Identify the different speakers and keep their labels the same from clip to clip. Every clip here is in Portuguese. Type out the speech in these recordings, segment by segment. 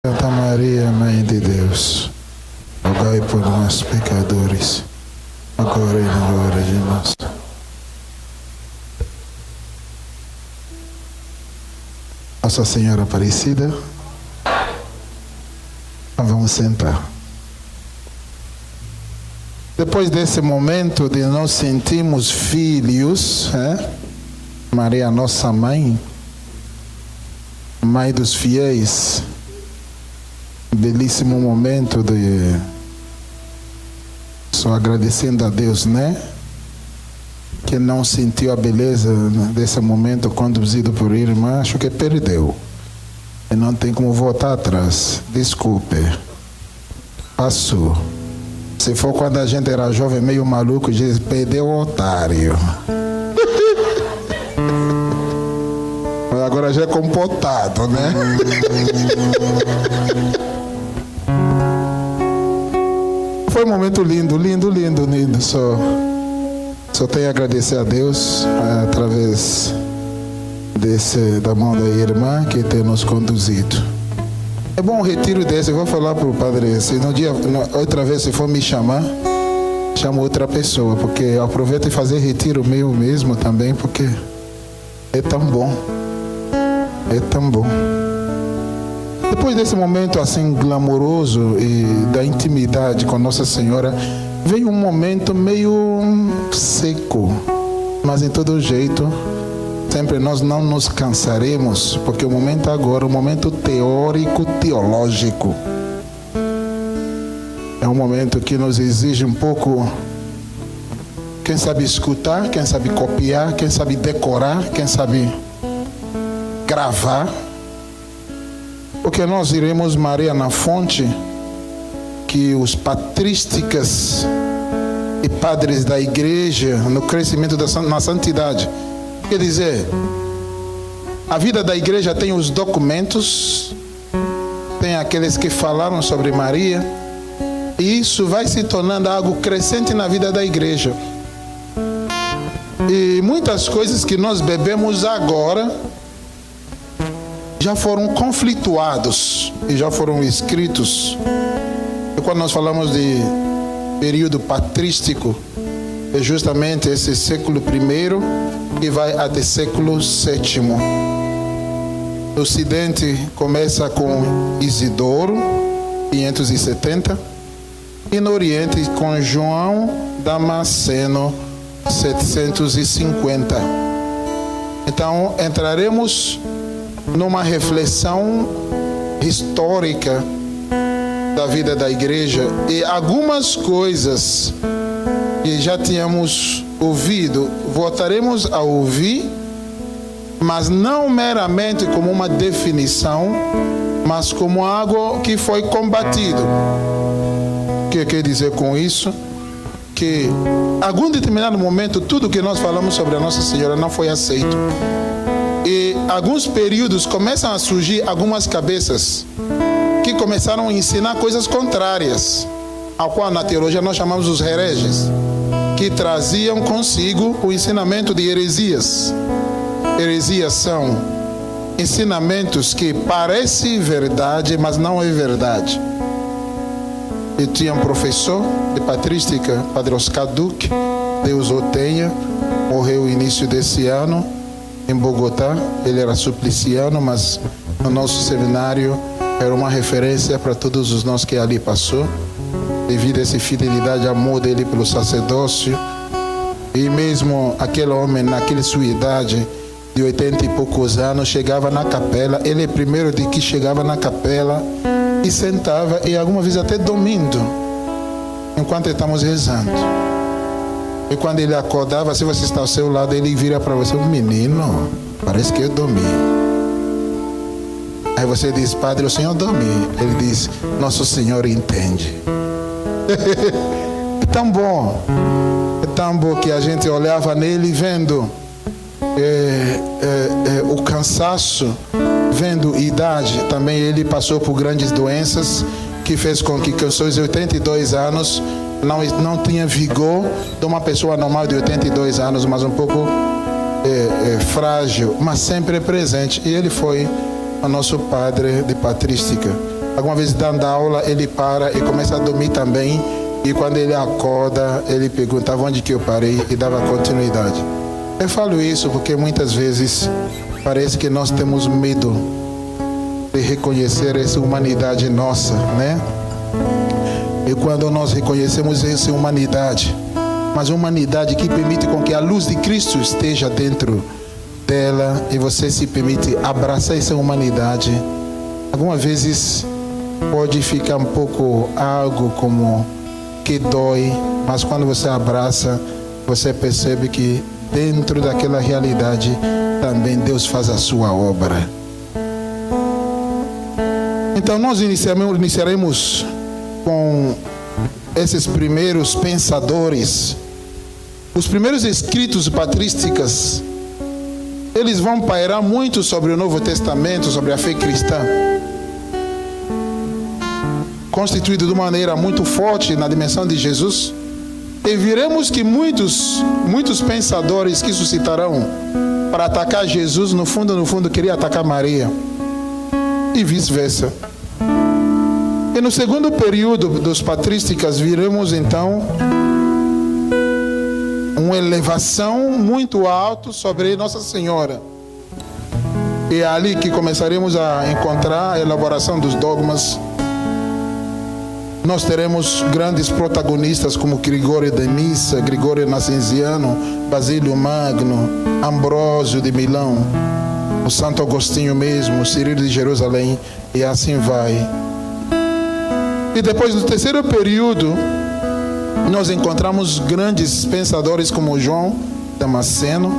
Speaker 1: Santa Maria, Mãe de Deus, rogai por nós, pecadores, agora e na hora de nossa. Nossa Senhora Aparecida, vamos sentar. Depois desse momento de nós sentirmos filhos, Maria, nossa mãe, mãe dos fiéis, belíssimo momento de só agradecendo a Deus, que não sentiu a beleza desse momento conduzido por irmã, acho que perdeu e não tem como voltar atrás. Desculpe, passou. Se for quando a gente era jovem, meio maluco, diz, perdeu o otário. Mas agora já é comportado, Foi um momento lindo. Só tenho a agradecer a Deus através da mão da irmã que tem nos conduzido. É bom um retiro desse, eu vou falar para o padre, se outra vez se for me chamar, chamo outra pessoa, porque eu aproveito e fazer retiro meu mesmo também, porque é tão bom. Depois desse momento assim glamouroso e da intimidade com Nossa Senhora, veio um momento meio seco, mas em todo jeito, sempre nós não nos cansaremos, porque o momento agora, o momento teórico, teológico, é um momento que nos exige um pouco, quem sabe escutar, quem sabe copiar, quem sabe decorar, quem sabe gravar, porque nós iremos Maria na fonte, que os patrísticas e padres da igreja, no crescimento na santidade, quer dizer, a vida da igreja tem os documentos, tem aqueles que falaram sobre Maria, e isso vai se tornando algo crescente na vida da igreja. E muitas coisas que nós bebemos agora já foram conflituados e já foram escritos. E quando nós falamos de período patrístico, é justamente esse século I que vai até século VII. No Ocidente começa com Isidoro, 570, e no Oriente com João Damasceno, 750. Então entraremos numa reflexão histórica da vida da igreja e algumas coisas que já tínhamos ouvido, voltaremos a ouvir, mas não meramente como uma definição, mas como algo que foi combatido. O que quer dizer com isso? Que em algum determinado momento tudo que nós falamos sobre a Nossa Senhora não foi aceito. E alguns períodos começam a surgir algumas cabeças que começaram a ensinar coisas contrárias, ao qual na teologia nós chamamos os hereges, que traziam consigo o ensinamento de heresias. Heresias são ensinamentos que parecem verdade, mas não é verdade. E tinha um professor de patrística, Padre Oscar Duque, Deus o tenha, morreu no início desse ano, em Bogotá. Ele era supliciano, mas no nosso seminário era uma referência para todos os nós que ali passou, devido a essa fidelidade e amor dele pelo sacerdócio. E mesmo aquele homem, naquela sua idade de 80 e poucos anos, chegava na capela, ele é primeiro de que chegava na capela e sentava, e alguma vez até dormindo, enquanto estamos rezando. E quando ele acordava, se você está ao seu lado, ele vira para você, menino, parece que eu dormi. Aí você diz, padre, o senhor dormiu. Ele diz, nosso Senhor entende. É tão bom que a gente olhava nele vendo o cansaço, vendo idade. Também ele passou por grandes doenças que fez com que os seus 82 anos não tinha vigor de uma pessoa normal de 82 anos, mas um pouco frágil, mas sempre presente. E ele foi o nosso padre de patrística. Alguma vez dando aula, ele para e começa a dormir também. E quando ele acorda, ele pergunta onde que eu parei e dava continuidade. Eu falo isso porque muitas vezes parece que nós temos medo de reconhecer essa humanidade nossa, né? E quando nós reconhecemos essa humanidade, mas uma humanidade que permite com que a luz de Cristo esteja dentro dela e você se permite abraçar essa humanidade, algumas vezes pode ficar um pouco algo como que dói, mas quando você abraça, você percebe que dentro daquela realidade também Deus faz a sua obra. Então nós iniciaremos com esses primeiros pensadores. Os primeiros escritos patrísticos, eles vão pairar muito sobre o Novo Testamento, sobre a fé cristã, constituído de uma maneira muito forte na dimensão de Jesus. E veremos que muitos pensadores que suscitarão para atacar Jesus, no fundo, queriam atacar Maria. E vice-versa. E no segundo período dos patrísticos, veremos então uma elevação muito alta sobre Nossa Senhora. E é ali que começaremos a encontrar a elaboração dos dogmas. Nós teremos grandes protagonistas como Gregório de Nissa, Gregório Nacianciano, Basílio Magno, Ambrósio de Milão, o Santo Agostinho mesmo, Cirilo de Jerusalém, e assim vai. E depois do terceiro período, nós encontramos grandes pensadores como João Damasceno,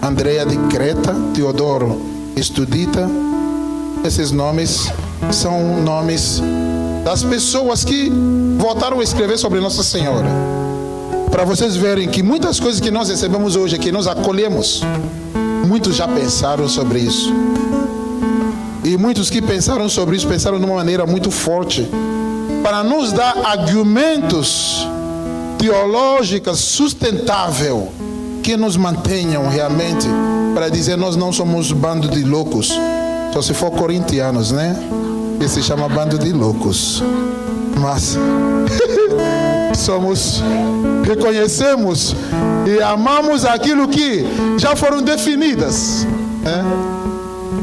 Speaker 1: Andréa de Creta, Teodoro Estudita. Esses nomes são nomes das pessoas que voltaram a escrever sobre Nossa Senhora. Para vocês verem que muitas coisas que nós recebemos hoje, que nós acolhemos, muitos já pensaram sobre isso. E muitos que pensaram sobre isso, pensaram de uma maneira muito forte, para nos dar argumentos teológicos sustentáveis que nos mantenham realmente, para dizer nós não somos bando de loucos, só se for corintianos, né? Que se chama bando de loucos. Mas reconhecemos e amamos aquilo que já foram definidas, né?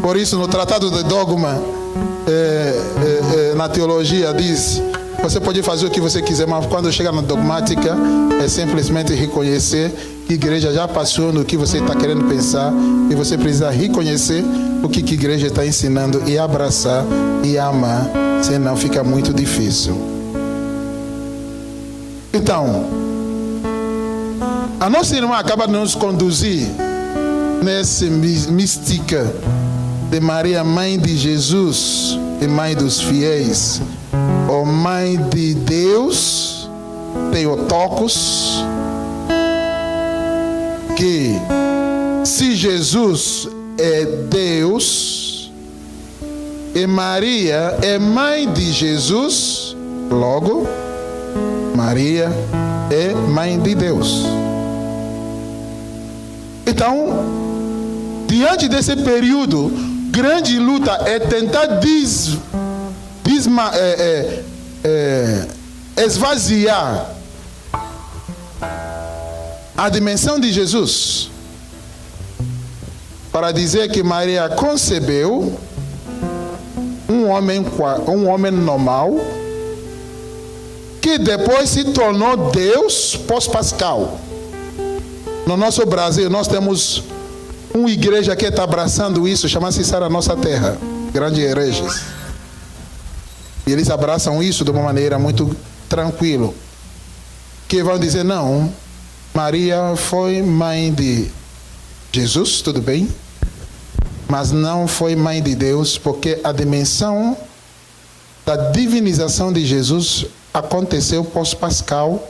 Speaker 1: Por isso no Tratado de Dogma, na teologia diz, você pode fazer o que você quiser, mas quando chega na dogmática é simplesmente reconhecer que a igreja já passou no que você está querendo pensar, e você precisa reconhecer o que a igreja está ensinando e abraçar e amar, senão fica muito difícil. Então, a nossa irmã acaba de nos conduzir nessa mística de Maria, mãe de Jesus e mãe dos fiéis, ou mãe de Deus, Theotokos, que se Jesus é Deus e Maria é mãe de Jesus, logo Maria é mãe de Deus. Então, diante desse período, grande luta é tentar esvaziar a dimensão de Jesus, para dizer que Maria concebeu um homem normal, que depois se tornou Deus pós-pascal. No nosso Brasil, nós temos uma igreja que está abraçando isso, chama-se Sara Nossa Terra, grandes hereges. E eles abraçam isso de uma maneira muito tranquila, que vão dizer, não, Maria foi mãe de Jesus, tudo bem, mas não foi mãe de Deus, porque a dimensão da divinização de Jesus aconteceu pós-pascal,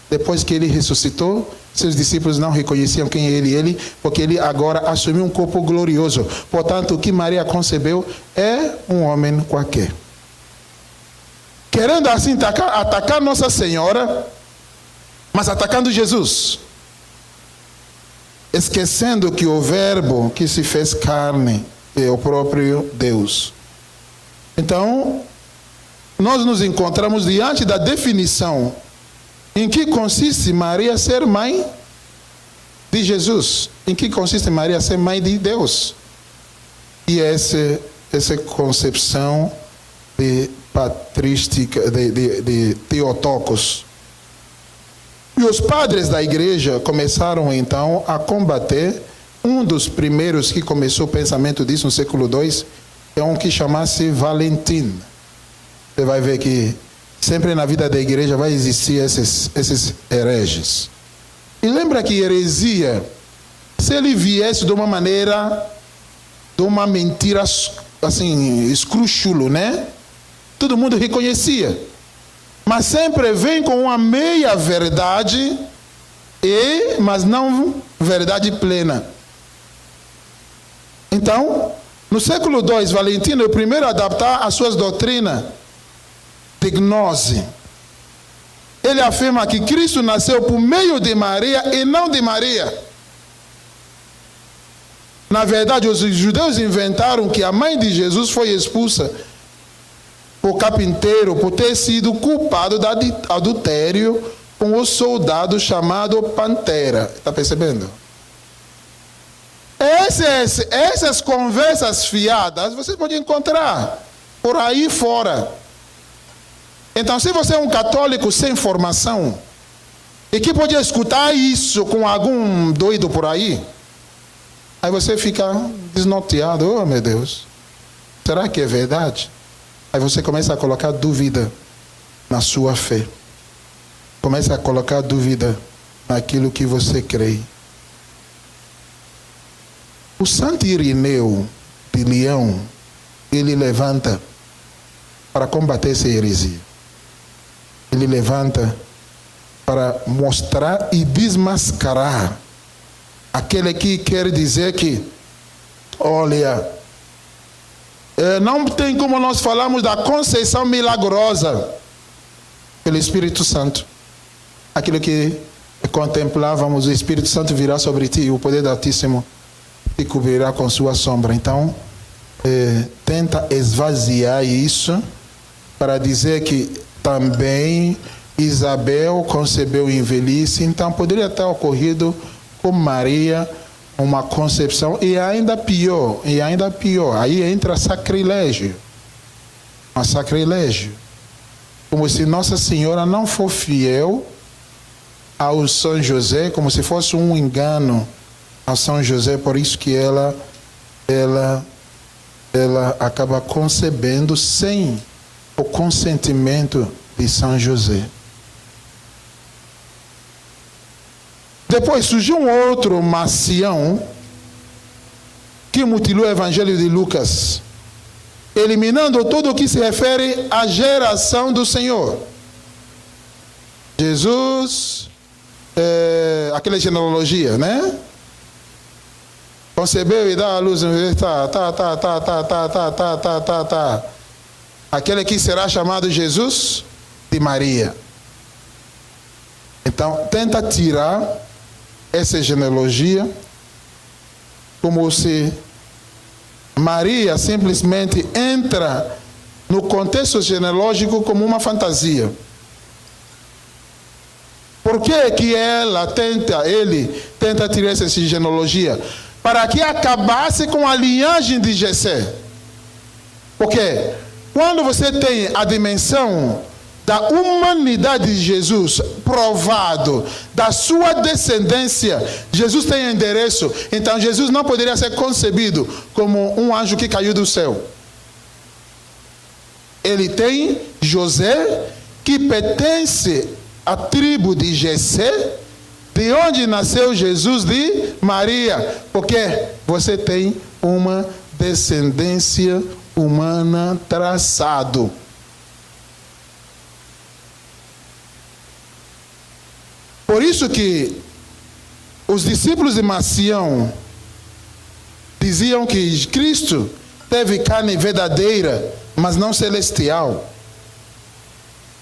Speaker 1: depois que ele ressuscitou. Seus discípulos não reconheciam quem é ele, porque ele agora assumiu um corpo glorioso. Portanto, o que Maria concebeu é um homem qualquer. Querendo assim atacar Nossa Senhora, mas atacando Jesus, esquecendo que o Verbo que se fez carne é o próprio Deus. Então, nós nos encontramos diante da definição em que consiste Maria ser mãe de Jesus, em que consiste Maria ser mãe de Deus. E essa concepção de patrística, de Theotokos. E os padres da igreja começaram então a combater. Um dos primeiros que começou o pensamento disso no século II é um que chamasse Valentim. Você vai ver que sempre na vida da igreja vai existir esses hereges. E lembra que heresia, se ele viesse de uma maneira, de uma mentira assim, escrúxulo, né? Todo mundo reconhecia. Mas sempre vem com uma meia verdade, mas não verdade plena. Então, no século II, Valentino é o primeiro a adaptar as suas doutrinas de gnose. Ele afirma que Cristo nasceu por meio de Maria e não de Maria. Na verdade, os judeus inventaram que a mãe de Jesus foi expulsa por carpinteiro por ter sido culpado de adultério com o soldado chamado Pantera. Está percebendo? Essas conversas fiadas vocês podem encontrar por aí fora. Então, se você é um católico sem formação e que podia escutar isso com algum doido por aí você fica desnorteado. Oh, meu Deus, será que é verdade? Aí você começa a colocar dúvida na sua fé. Começa a colocar dúvida naquilo que você crê. O Santo Irineu de Leão, ele levanta para combater essa heresia. Ele levanta para mostrar e desmascarar aquele que quer dizer que, olha, não tem como nós falarmos da conceição milagrosa pelo Espírito Santo. Aquilo que contemplávamos, o Espírito Santo virá sobre ti e o poder do Altíssimo te cobrirá com sua sombra. Então, tenta esvaziar isso para dizer que também Isabel concebeu em velhice, então poderia ter ocorrido com Maria uma concepção, e ainda pior, aí entra sacrilégio. Um sacrilégio. Como se Nossa Senhora não for fiel ao São José, como se fosse um engano ao São José, por isso que ela acaba concebendo sem o consentimento de São José. Depois surgiu um outro Marcião que mutilou o Evangelho de Lucas, eliminando tudo o que se refere à geração do Senhor. Jesus, aquela genealogia, né? Concebeu e dá a luz, aquele que será chamado Jesus de Maria. Então, tenta tirar essa genealogia como se Maria simplesmente entra no contexto genealógico como uma fantasia. Por que que ele tenta tirar essa genealogia? Para que acabasse com a linhagem de Jessé. Porque quando você tem a dimensão da humanidade de Jesus provado, da sua descendência, Jesus tem endereço, então Jesus não poderia ser concebido como um anjo que caiu do céu. Ele tem José, que pertence à tribo de Jessé, de onde nasceu Jesus de Maria, porque você tem uma descendência humana traçado. Por isso que os discípulos de Marcião diziam que Cristo teve carne verdadeira, mas não celestial.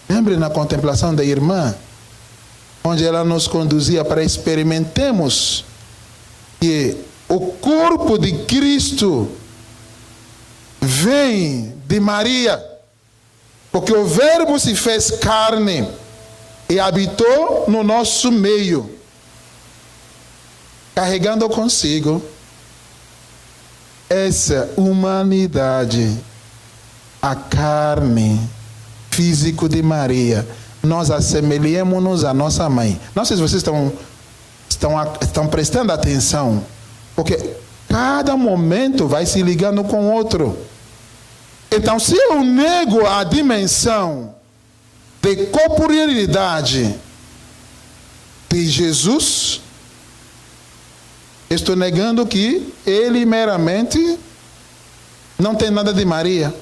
Speaker 1: Lembre na contemplação da irmã, onde ela nos conduzia para experimentemos que o corpo de Cristo vem de Maria, Porque o Verbo se fez carne e habitou no nosso meio, carregando consigo essa humanidade, a carne físico de Maria. Nós assemelhamos-nos à nossa mãe. Não sei se vocês estão prestando atenção, porque cada momento vai se ligando com o outro. Então, se eu nego a dimensão de corporeidade de Jesus, estou negando que ele meramente não tem nada de Maria.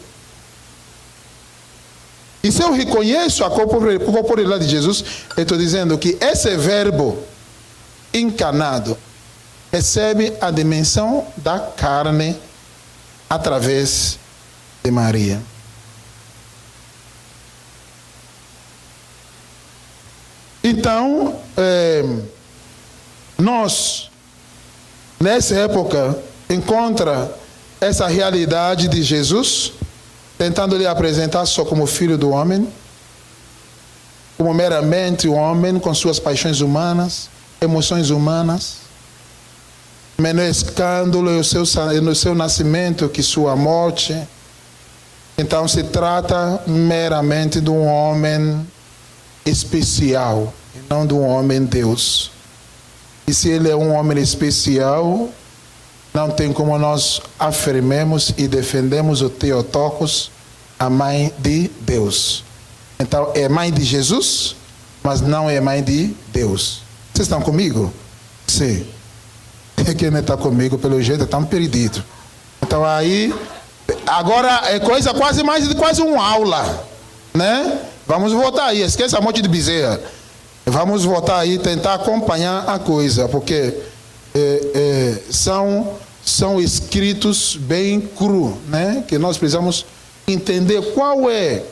Speaker 1: E se eu reconheço a corporeidade de Jesus, eu estou dizendo que esse Verbo encarnado recebe a dimensão da carne através de Maria. Então, nós, nessa época, encontra essa realidade de Jesus, tentando lhe apresentar só como filho do homem, como meramente um homem com suas paixões humanas, emoções humanas, menor escândalo no seu nascimento que sua morte. Então se trata meramente de um homem especial, e não de um homem Deus. E se ele é um homem especial, não tem como nós afirmemos e defendemos o Theotokos, a mãe de Deus. Então é mãe de Jesus, mas não é mãe de Deus. Vocês estão comigo? Sim. Quem não está comigo, pelo jeito, está perdido. Então aí, agora é coisa quase uma aula, né? Vamos voltar aí, esqueça a morte de Bezerra. Vamos voltar aí, tentar acompanhar a coisa, porque são escritos bem cru, né? Que nós precisamos entender qual é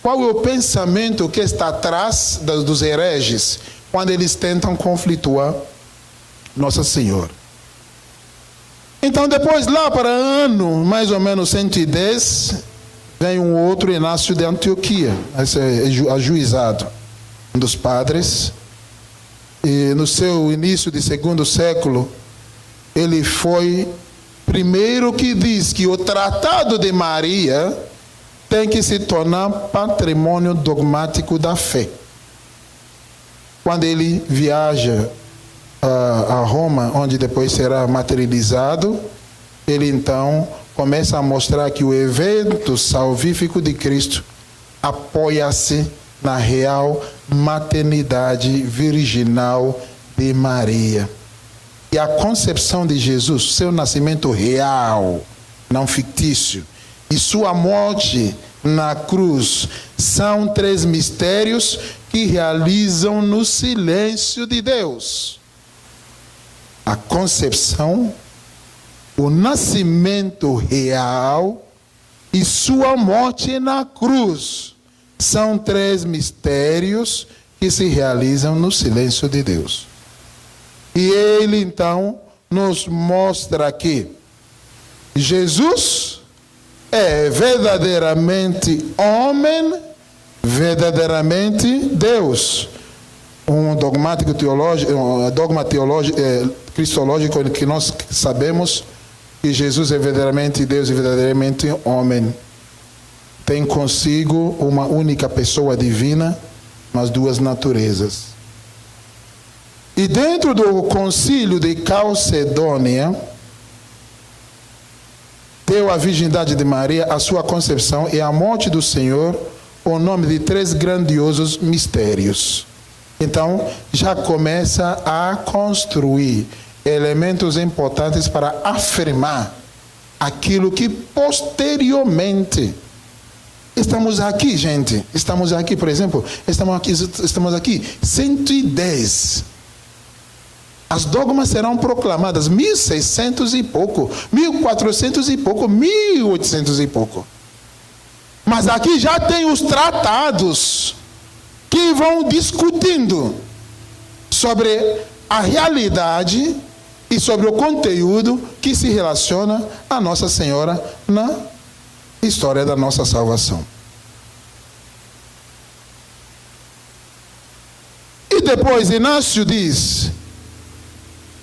Speaker 1: o pensamento que está atrás dos hereges, quando eles tentam conflituar Nossa Senhora. Então, depois, lá para ano, mais ou menos 110, vem um outro Inácio de Antioquia, esse é ajuizado, um dos padres. E no seu início de segundo século, ele foi primeiro que diz que o Tratado de Maria tem que se tornar patrimônio dogmático da fé. Quando ele viaja a Roma, onde depois será materializado, ele então começa a mostrar que o evento salvífico de Cristo apoia-se na real maternidade virginal de Maria. E a concepção de Jesus, seu nascimento real, não fictício, e sua morte na cruz, são 3 mistérios que realizam no silêncio de Deus. A concepção, o nascimento real e sua morte na cruz são 3 mistérios que se realizam no silêncio de Deus. E ele então nos mostra que Jesus é verdadeiramente homem, verdadeiramente Deus. Um dogma teológico, cristológico, que nós sabemos que Jesus é verdadeiramente Deus e verdadeiramente homem. Tem consigo uma única pessoa divina, mas 2 naturezas. E dentro do concílio de Calcedônia, deu à virgindade de Maria a sua concepção e a morte do Senhor o nome de 3 grandiosos mistérios. Então, já começa a construir elementos importantes para afirmar aquilo que posteriormente. Estamos aqui, gente. Estamos aqui, por exemplo, estamos aqui 110. As dogmas serão proclamadas 1600 e pouco, 1400 e pouco, 1800 e pouco. Mas aqui já tem os tratados que vão discutindo sobre a realidade e sobre o conteúdo que se relaciona a Nossa Senhora na história da nossa salvação. depois Inácio diz: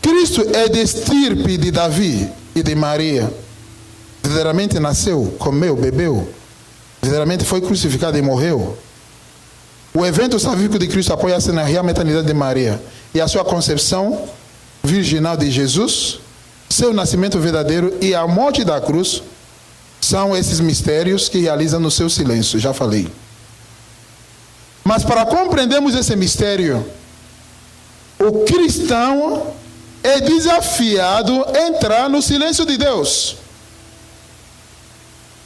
Speaker 1: Cristo é de estirpe de Davi e de Maria. Verdadeiramente nasceu, comeu, bebeu. Verdadeiramente foi crucificado e morreu. O evento salvífico de Cristo apoia-se na real maternidade de Maria e a sua concepção virginal de Jesus, seu nascimento verdadeiro e a morte da cruz são esses mistérios que realiza no seu silêncio, já falei. Mas para compreendermos esse mistério, o cristão é desafiado a entrar no silêncio de Deus,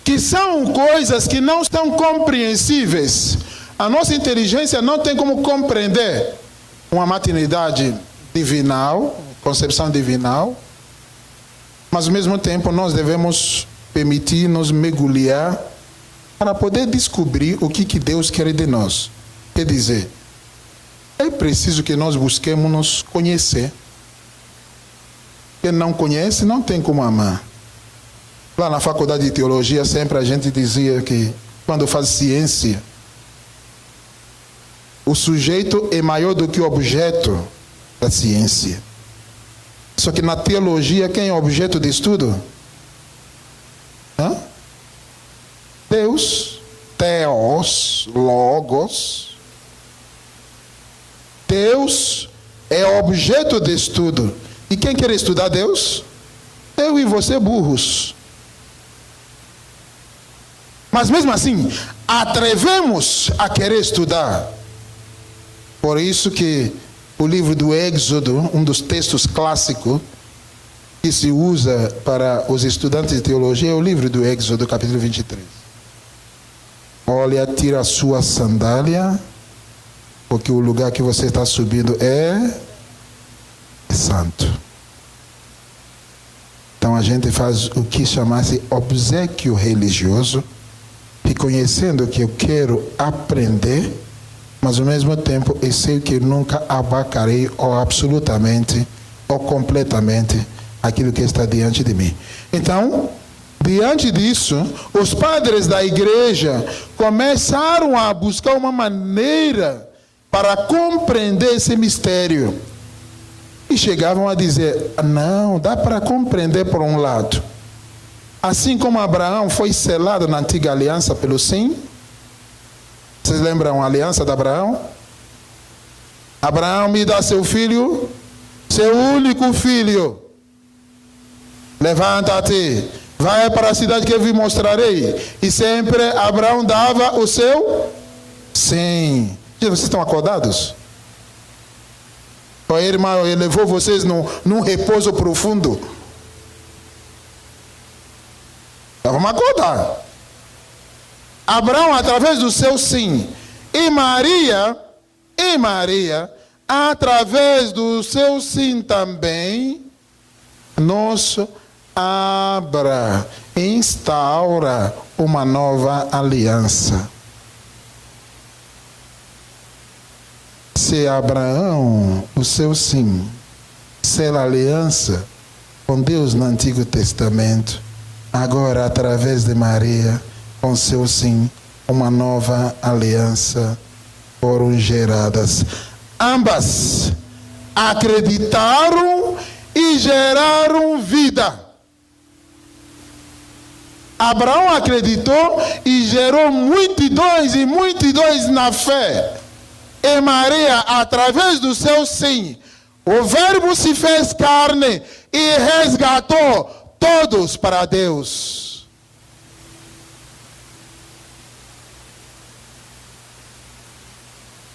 Speaker 1: que são coisas que não estão compreensíveis. A nossa inteligência não tem como compreender uma maternidade divinal, concepção divinal, mas ao mesmo tempo nós devemos permitir-nos mergulhar para poder descobrir o que Deus quer de nós. Quer dizer, é preciso que nós busquemos nos conhecer. Quem não conhece não tem como amar. Lá na faculdade de teologia sempre a gente dizia que quando faz ciência, o sujeito é maior do que o objeto da ciência. Só que na teologia, quem é objeto de estudo? Deus, Theos, Logos. Deus é objeto de estudo. E quem quer estudar Deus? Eu e você, burros. Mas mesmo assim, atrevemos a querer estudar. Por isso que o livro do Êxodo, um dos textos clássicos que se usa para os estudantes de teologia, é o livro do Êxodo, capítulo 23. Olha, tira a sua sandália, porque o lugar que você está subindo é santo. Então a gente faz o que chama-se obséquio religioso, reconhecendo que eu quero aprender, mas ao mesmo tempo eu sei que nunca abarcarei ou absolutamente ou completamente aquilo que está diante de mim. Então, diante disso, os padres da igreja começaram a buscar uma maneira para compreender esse mistério. E chegavam a dizer: não, dá para compreender por um lado. Assim como Abraão foi selado na antiga aliança pelo sim. Vocês lembram a aliança de Abraão? Abraão, me dá seu filho, seu único filho. Levanta-te, vai para a cidade que eu lhe mostrarei. E sempre Abraão dava o seu sim. Vocês estão acordados? O irmão levou vocês num repouso profundo. Vamos acordar. Abraão, através do seu sim, e Maria, através do seu sim também, nos instaura uma nova aliança. Se Abraão, o seu sim, sela aliança com Deus no Antigo Testamento, agora através de Maria, com seu sim, uma nova aliança foram geradas. Ambas acreditaram e geraram vida. Abraão acreditou e gerou multidões na fé. E Maria, através do seu sim, o Verbo se fez carne e resgatou todos para Deus.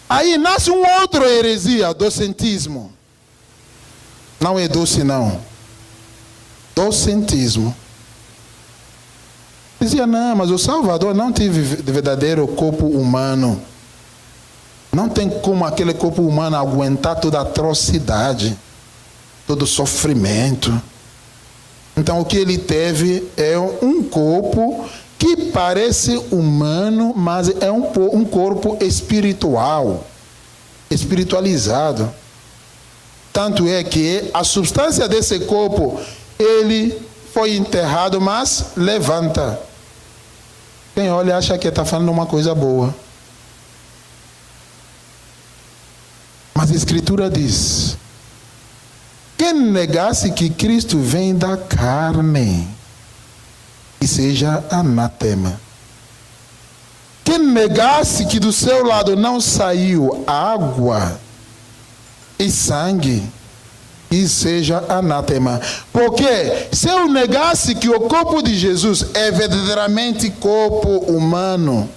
Speaker 1: Aí nasce uma outra heresia, docentismo. Não é doce, não. Docentismo. Dizia, não, mas o Salvador não teve verdadeiro corpo humano. Não tem como aquele corpo humano aguentar toda a atrocidade, todo o sofrimento. Então o que ele teve é um corpo que parece humano, mas é um corpo espiritual, espiritualizado. Tanto é que a substância desse corpo, ele foi enterrado, mas levanta. Quem olha acha que está falando uma coisa boa. Mas Mas a Escritura diz: quem negasse que Cristo vem da carne, que seja anátema. Quem negasse que do seu lado não saiu água e sangue, que seja anátema. Porque se eu negasse que o corpo de Jesus é verdadeiramente corpo humano,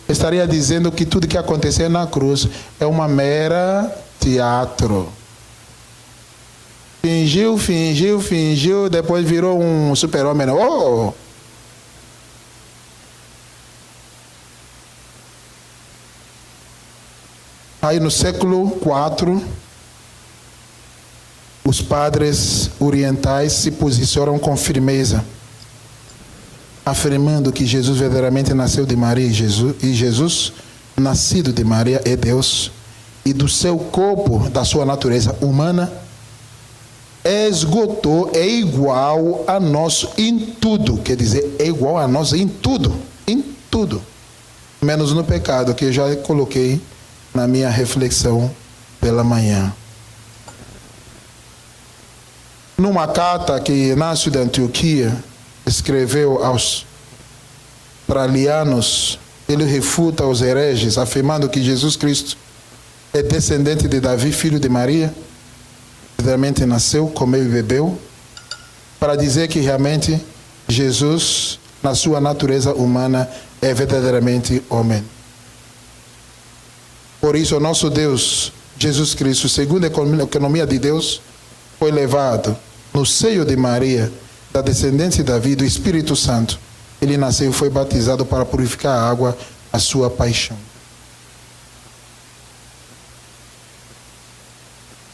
Speaker 1: estaria dizendo que tudo que aconteceu na cruz é uma mera teatro. Fingiu, depois virou um super-homem. Oh! Aí no século IV, os padres orientais se posicionam com firmeza, afirmando que Jesus verdadeiramente nasceu de Maria e Jesus, nascido de Maria, é Deus, e do seu corpo, da sua natureza humana, esgotou, é igual a nós em tudo. Quer dizer, é igual a nós em tudo, menos no pecado, que eu já coloquei na minha reflexão pela manhã. Numa carta que Inácio de Antioquia escreveu aos tralianos, ele refuta os hereges, afirmando que Jesus Cristo é descendente de Davi, filho de Maria, verdadeiramente nasceu, comeu e bebeu, para dizer que realmente Jesus, na sua natureza humana, é verdadeiramente homem. Por isso, o nosso Deus, Jesus Cristo, segundo a economia de Deus, foi levado no seio de Maria, da descendência de Davi, do Espírito Santo. Ele nasceu e foi batizado para purificar a água, a sua paixão.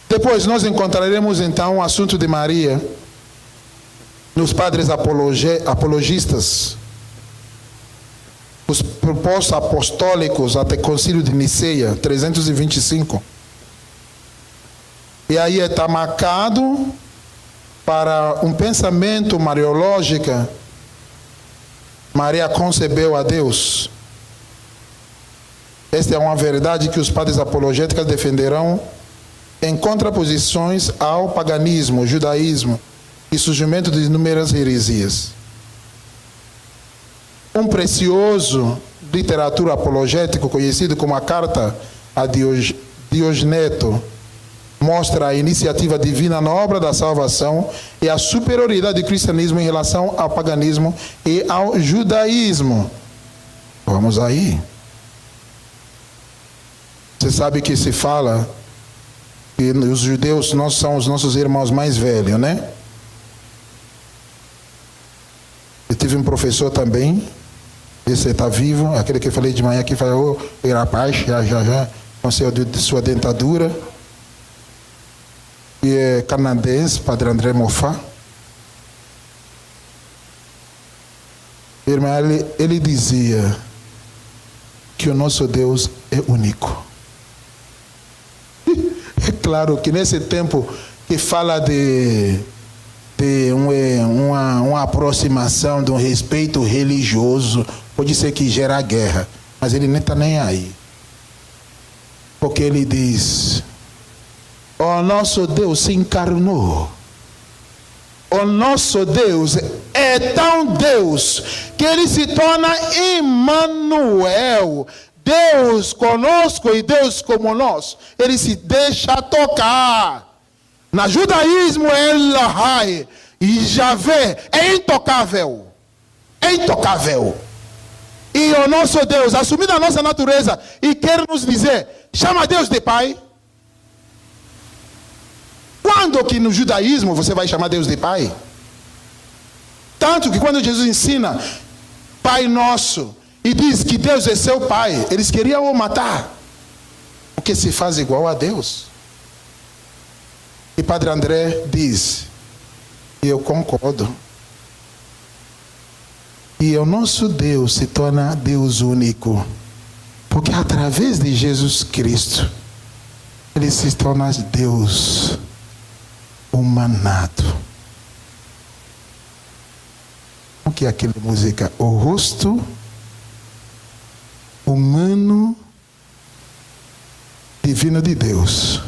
Speaker 1: Depois nós encontraremos então o assunto de Maria nos padres apologistas, os propostos apostólicos até o Concílio de Niceia, 325. E aí está marcado para um pensamento mariológico. Maria concebeu a Deus. Esta é uma verdade que os padres apologéticos defenderão em contraposições ao paganismo, judaísmo e surgimento de inúmeras heresias. Um precioso literatura apologético conhecido como a Carta a Diogneto mostra a iniciativa divina na obra da salvação e a superioridade do cristianismo em relação ao paganismo e ao judaísmo. Vamos aí. Você sabe que se fala que os judeus não são os nossos irmãos mais velhos, né? Eu tive um professor também, esse está vivo, aquele que eu falei de manhã que falou, rapaz, já, com sua dentadura. E é canadense, Padre André Moffat. Irmão, ele dizia que o nosso Deus é único. É claro que nesse tempo que fala de uma aproximação, de um respeito religioso, pode ser que gera guerra, mas ele nem está nem aí. Porque ele diz: o nosso Deus se encarnou. O nosso Deus é tão Deus que ele se torna Emmanuel. Deus conosco e Deus como nós. Ele se deixa tocar. No judaísmo é Elahai. E Javé é intocável. É intocável. E o nosso Deus, assumindo a nossa natureza, e quer nos dizer, chama Deus de Pai. Quando que no judaísmo você vai chamar Deus de Pai? Tanto que quando Jesus ensina Pai Nosso e diz que Deus é seu Pai, eles queriam o matar, porque se faz igual a Deus. E Padre André diz, e eu concordo, e o nosso Deus se torna Deus único, porque através de Jesus Cristo, ele se torna Deus humanado. O que é aquela música? O rosto humano divino de Deus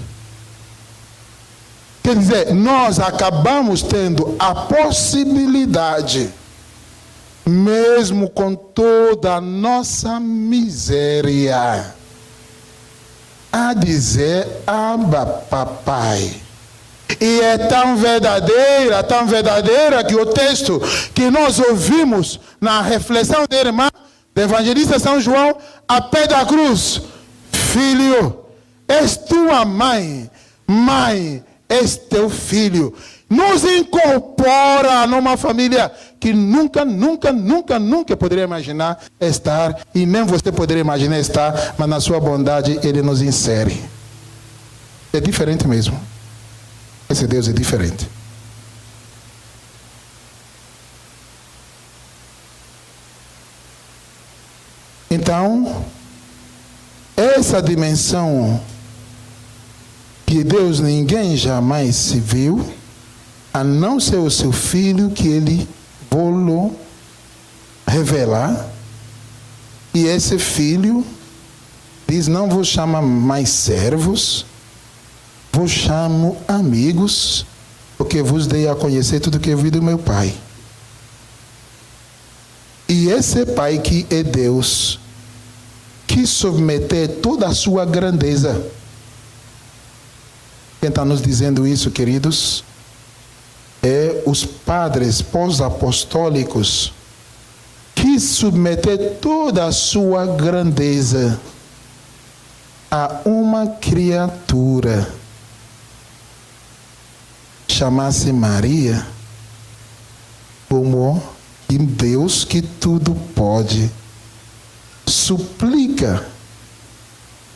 Speaker 1: dizer, nós acabamos tendo a possibilidade, mesmo com toda a nossa miséria, a dizer: Abba, papai. E é tão verdadeira que o texto que nós ouvimos na reflexão da irmã, do evangelista São João, a pé da cruz: Filho, és tua mãe, mãe, és teu filho. Nos incorpora numa família que nunca poderia imaginar estar, e nem você poderia imaginar estar, mas na sua bondade Ele nos insere. É diferente mesmo. Esse Deus é diferente. Então, essa dimensão que Deus ninguém jamais se viu, a não ser o seu Filho, que Ele vou revelar. E esse Filho diz: não vos chama mais servos, vos chamo amigos, porque vos dei a conhecer tudo que eu vi do meu Pai. E esse Pai que é Deus, quis submeter toda a sua grandeza. Quem está nos dizendo isso, queridos, é os padres pós-apostólicos, que submeter toda a sua grandeza a uma criatura, chamasse Maria, como Deus que tudo pode, suplica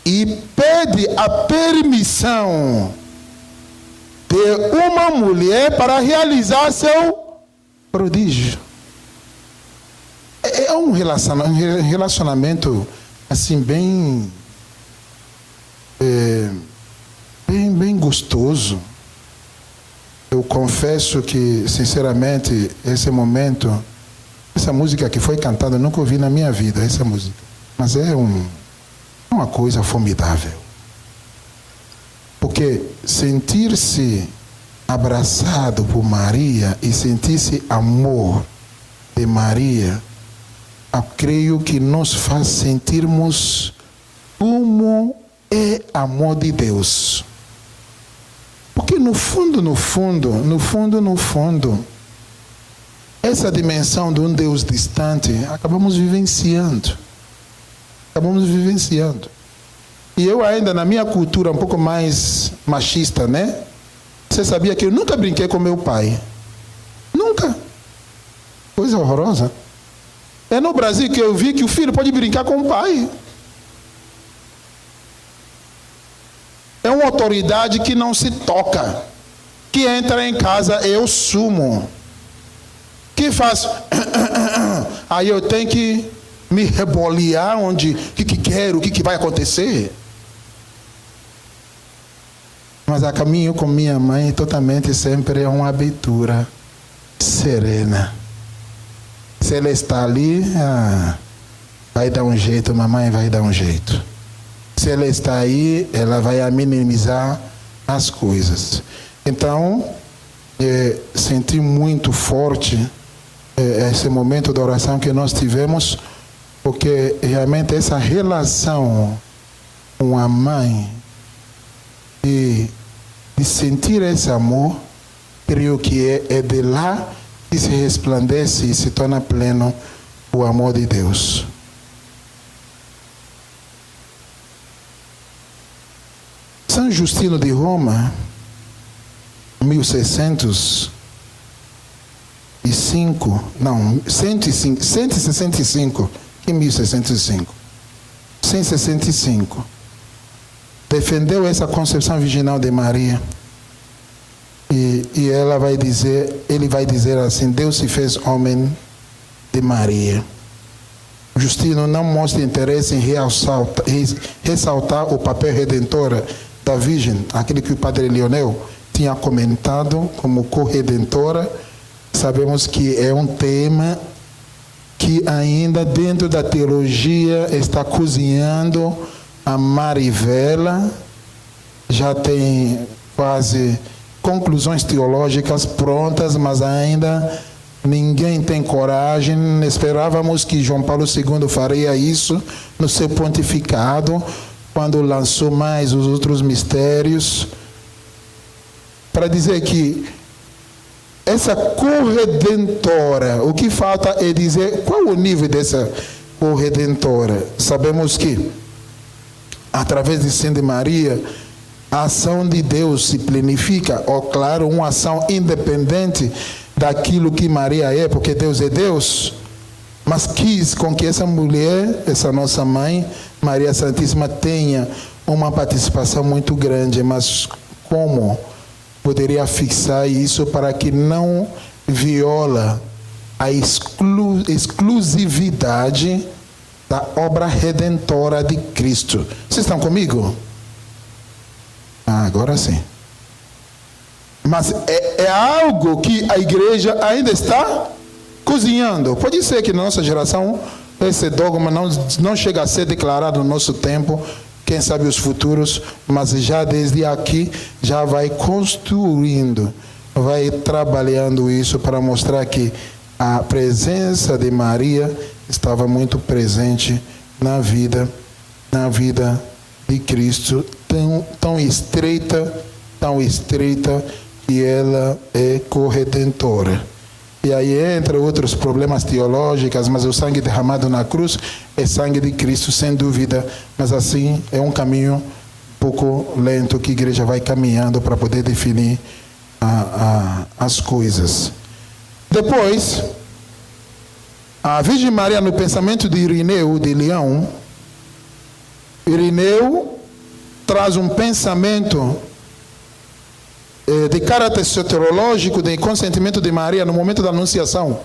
Speaker 1: e pede a permissão de uma mulher para realizar seu prodígio. É um relacionamento assim bem gostoso. Eu confesso que, sinceramente, esse momento, essa música que foi cantada, eu nunca ouvi na minha vida, essa música. Mas é uma coisa formidável. Porque sentir-se abraçado por Maria e sentir-se amor de Maria, eu creio que nos faz sentirmos como é amor de Deus. Porque no fundo, essa dimensão de um Deus distante, acabamos vivenciando. E eu ainda, na minha cultura um pouco mais machista, né? Você sabia que eu nunca brinquei com meu pai? Nunca. Coisa horrorosa. É no Brasil que eu vi que o filho pode brincar com o pai. É uma autoridade que não se toca. Que entra em casa, eu sumo. Que faz? Aí eu tenho que me reboliar onde, o que quero, o que vai acontecer. Mas a caminho com minha mãe totalmente sempre é uma abertura serena. Se ela está ali, vai dar um jeito, mamãe vai dar um jeito. Se ela está aí, ela vai minimizar as coisas. Então, senti muito forte esse momento de oração que nós tivemos, porque realmente essa relação com a mãe e de sentir esse amor, creio que é de lá que se resplandece e se torna pleno o amor de Deus. São Justino de Roma, 165, em 1605, 165, defendeu essa concepção virginal de Maria. E ele vai dizer assim: Deus se fez homem de Maria. Justino não mostra interesse em ressaltar o papel redentor da Virgem, aquele que o padre Leonel tinha comentado como corredentora. Sabemos que é um tema que ainda dentro da teologia está cozinhando a Marivela. Já tem quase conclusões teológicas prontas, mas ainda ninguém tem coragem. Esperávamos que João Paulo II faria isso no seu pontificado, quando lançou mais os outros mistérios, para dizer que essa corredentora, o que falta é dizer qual o nível dessa corredentora. Sabemos que, através de Santa Maria, a ação de Deus se planifica, ou claro, uma ação independente daquilo que Maria é, porque Deus é Deus, mas quis com que essa mulher, essa nossa mãe, Maria Santíssima, tenha uma participação muito grande. Mas como poderia fixar isso para que não viola a exclusividade da obra redentora de Cristo? Vocês estão comigo? Agora sim. Mas é algo que a igreja ainda está cozinhando. Pode ser que na nossa geração esse dogma não chega a ser declarado no nosso tempo, quem sabe os futuros, mas já desde aqui já vai construindo, vai trabalhando isso para mostrar que a presença de Maria estava muito presente na vida de Cristo, tão estreita que ela é corredentora. E aí entra outros problemas teológicos, mas o sangue derramado na cruz é sangue de Cristo, sem dúvida. Mas assim, é um caminho um pouco lento que a igreja vai caminhando para poder definir as coisas. Depois, a Virgem Maria, no pensamento de Irineu de Leão, Irineu traz um pensamento de caráter soterológico, de consentimento de Maria no momento da anunciação,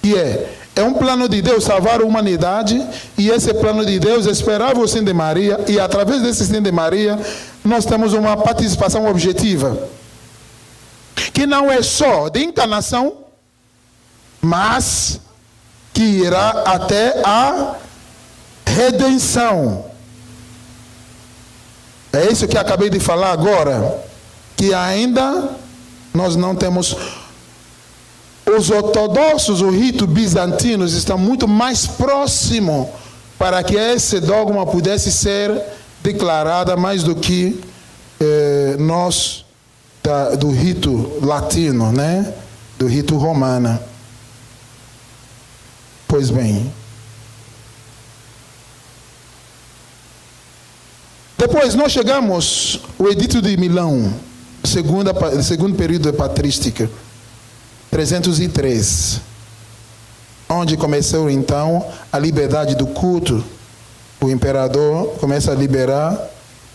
Speaker 1: que é um plano de Deus salvar a humanidade, e esse plano de Deus esperava o sim de Maria, e através desse sim de Maria nós temos uma participação objetiva, que não é só de encarnação, mas que irá até a redenção. É isso que acabei de falar agora, que ainda nós não temos. Os ortodoxos, o rito bizantinos, estão muito mais próximo para que esse dogma pudesse ser declarado mais do que nós do rito latino, né? Do rito romano. Pois bem, depois nós chegamos ao Edito de Milão, segundo período de patrística, 303, onde começou então a liberdade do culto. O imperador começa a liberar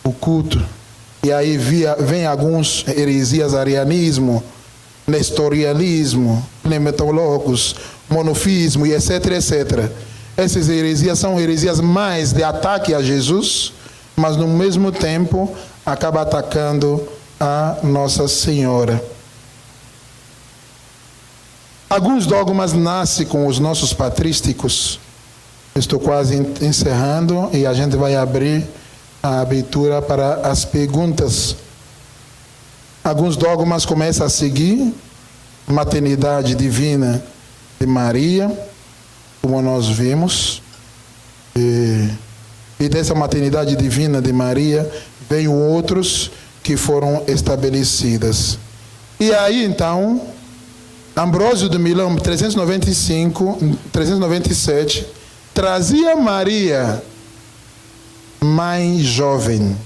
Speaker 1: o culto. E aí vem alguns heresias, arianismo, nestorianismo, pneumatologos, monofismo e etc, etc. Essas heresias são heresias mais de ataque a Jesus, mas no mesmo tempo acaba atacando a Nossa Senhora. Alguns dogmas nascem com os nossos patrísticos. Estou quase encerrando e a gente vai abrir a abertura para as perguntas. Alguns dogmas começam a seguir maternidade divina de Maria, como nós vimos, e dessa maternidade divina de Maria vêm outros que foram estabelecidas. E aí então Ambrósio de Milão, 397, trazia Maria, mãe jovem,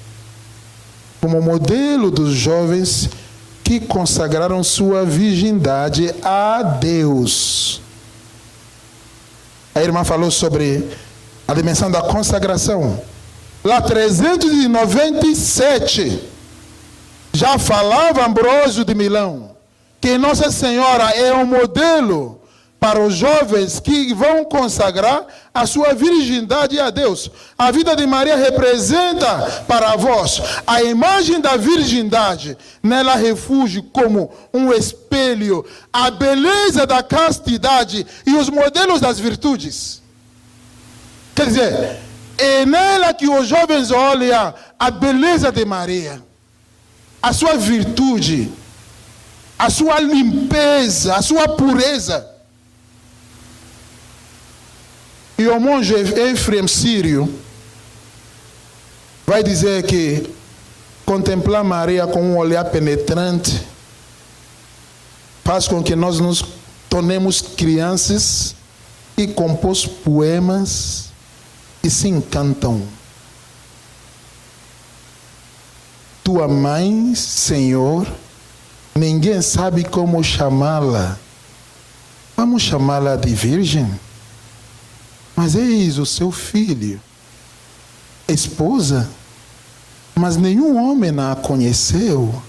Speaker 1: como modelo dos jovens que consagraram sua virgindade a Deus. A irmã falou sobre a dimensão da consagração. Lá 397, já falava Ambrósio de Milão que Nossa Senhora é um modelo para os jovens que vão consagrar a sua virgindade a Deus. A vida de Maria representa para vós a imagem da virgindade. Nela refúgio como um espelho a beleza da castidade e os modelos das virtudes. Quer dizer, é nela que os jovens olham a beleza de Maria, a sua virtude, a sua limpeza, a sua pureza. E o monge Efrem Sírio vai dizer que contemplar Maria com um olhar penetrante faz com que nós nos tornemos crianças e compôs poemas e se encantam. Tua mãe, Senhor, ninguém sabe como chamá-la. Vamos chamá-la de virgem? Mas eis o seu filho, esposa, mas nenhum homem a conheceu.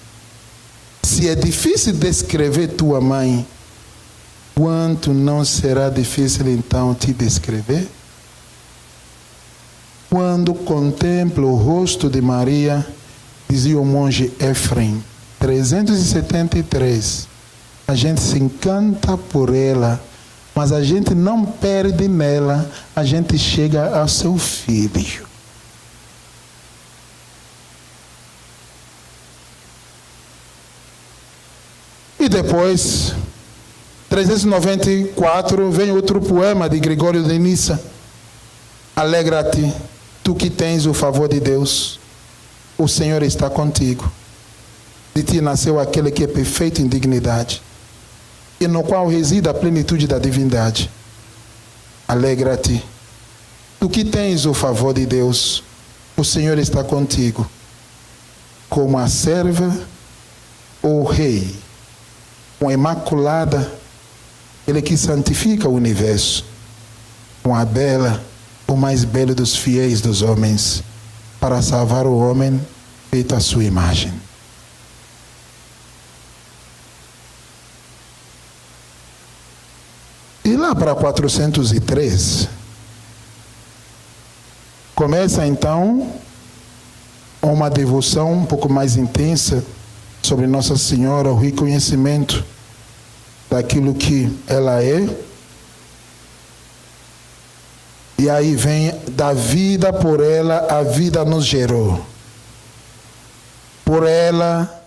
Speaker 1: Se é difícil descrever tua mãe, quanto não será difícil então te descrever? Quando contemplo o rosto de Maria, dizia o monge Efrem, 373, a gente se encanta por ela, mas a gente não perde nela, a gente chega ao seu filho. E depois, 394, vem outro poema de Gregório de Nissa. Alegra-te, tu que tens o favor de Deus, o Senhor está contigo. De ti nasceu aquele que é perfeito em dignidade, e no qual reside a plenitude da divindade. Alegra-te, tu que tens o favor de Deus, o Senhor está contigo. Como a serva ou rei, com a imaculada, ele que santifica o universo, com a bela, o mais belo dos fiéis dos homens, para salvar o homem feito à sua imagem. E lá para 403, começa então uma devoção um pouco mais intensa sobre Nossa Senhora, o reconhecimento daquilo que ela é. E aí vem, da vida por ela, a vida nos gerou. Por ela,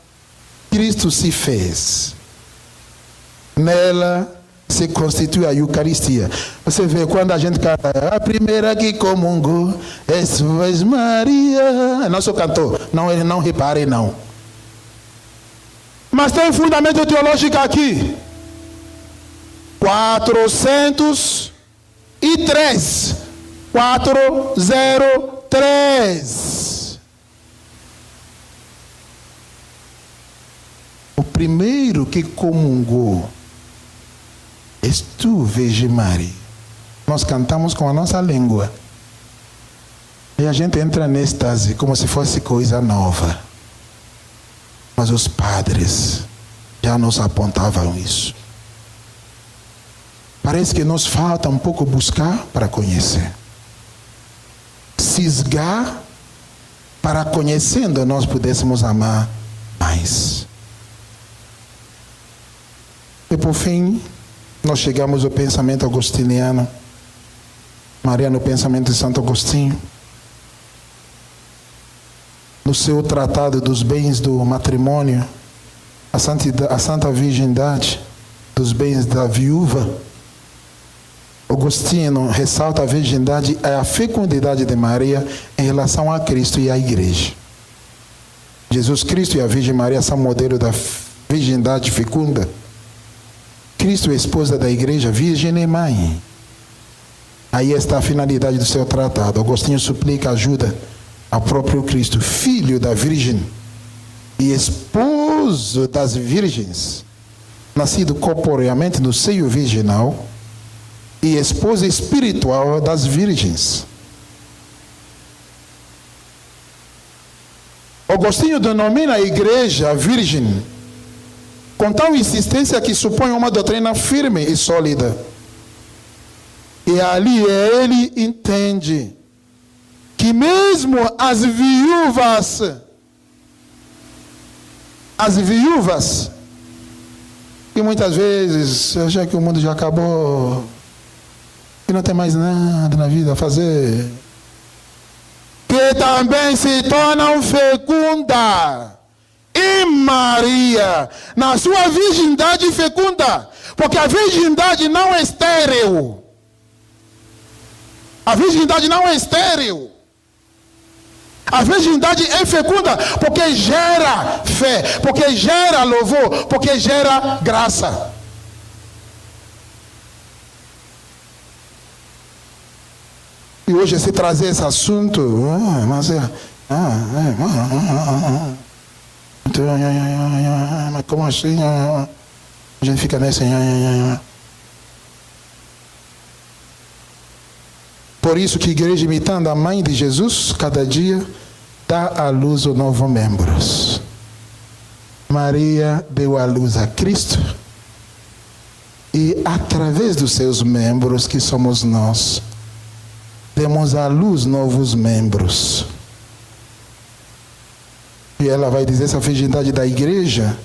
Speaker 1: Cristo se fez. Nela se constitui a Eucaristia. Você vê quando a gente canta, a primeira que comungou, és Maria. Nosso cantor, não repare não. Mas tem um fundamento teológico aqui. 403. 403. O primeiro que comungou és tu, Virgem Maria. Nós cantamos com a nossa língua. E a gente entra em êxtase como se fosse coisa nova. Mas os padres já nos apontavam isso. Parece que nos falta um pouco buscar para conhecer. Cisgar para, conhecendo, nós pudéssemos amar mais. E por fim, nós chegamos ao pensamento agostiniano. Maria no pensamento de Santo Agostinho. No seu tratado dos bens do matrimônio, a santa virgindade dos bens da viúva, Agostinho ressalta a virgindade e a fecundidade de Maria em relação a Cristo e à Igreja. Jesus Cristo e a Virgem Maria são modelo da virgindade fecunda. Cristo é esposa da Igreja, virgem e mãe. Aí está a finalidade do seu tratado. Agostinho suplica ajuda ao próprio Cristo, filho da Virgem e esposo das virgens, nascido corporeamente no seio virginal, e esposa espiritual das virgens. Agostinho denomina a igreja virgem com tal insistência que supõe uma doutrina firme e sólida. E ali ele entende que mesmo as viúvas, que muitas vezes acham que o mundo já acabou, que não tem mais nada na vida a fazer, que também se tornam fecundas e Maria, na sua virgindade fecunda, porque a virgindade não é estéril. A virgindade não é estéril. A virgindade é fecunda porque gera fé, porque gera louvor, porque gera graça. E hoje se trazer esse assunto, mas como assim? A gente fica nessa. Por isso que a igreja, imitando a mãe de Jesus, cada dia dá à luz os novos membros. Maria deu à luz a Cristo, e através dos seus membros, que somos nós, demos à luz novos membros. E ela vai dizer: essa virgindade da igreja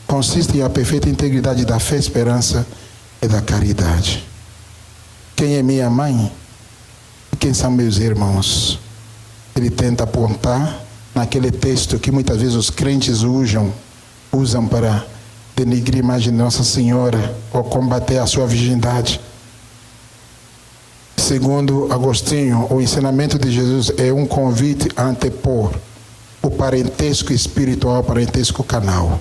Speaker 1: consiste em a perfeita integridade da fé, esperança e da caridade. Quem é minha mãe? Quem são meus irmãos? Ele tenta apontar naquele texto que muitas vezes os crentes usam para denigrir a imagem de Nossa Senhora ou combater a sua virgindade. Segundo Agostinho, o ensinamento de Jesus é um convite a antepor o parentesco espiritual ao parentesco carnal.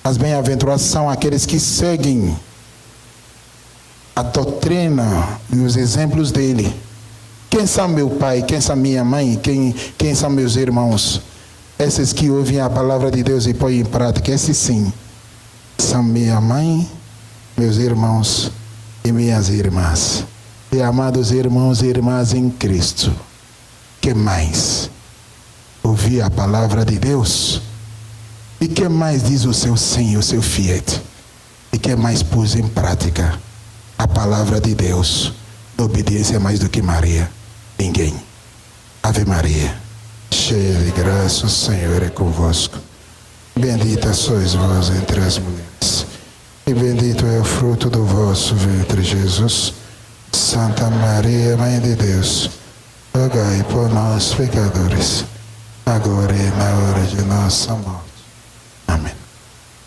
Speaker 1: As bem-aventuradas são aqueles que seguem a doutrina e os exemplos dele. Quem são meu pai? Quem são minha mãe? Quem são meus irmãos? Esses que ouvem a palavra de Deus e põem em prática, esses sim são minha mãe, meus irmãos e minhas irmãs. E amados irmãos e irmãs em Cristo, que mais? Ouvir a palavra de Deus? E que mais diz o seu sim, o seu fiat? E que mais pôs em prática a palavra de Deus? Da obediência mais do que Maria? Ninguém. Ave Maria, cheia de graça, o Senhor é convosco. Bendita sois vós entre as mulheres, e bendito é o fruto do vosso ventre, Jesus. Santa Maria, Mãe de Deus, rogai por nós, pecadores, agora e na hora de nossa morte.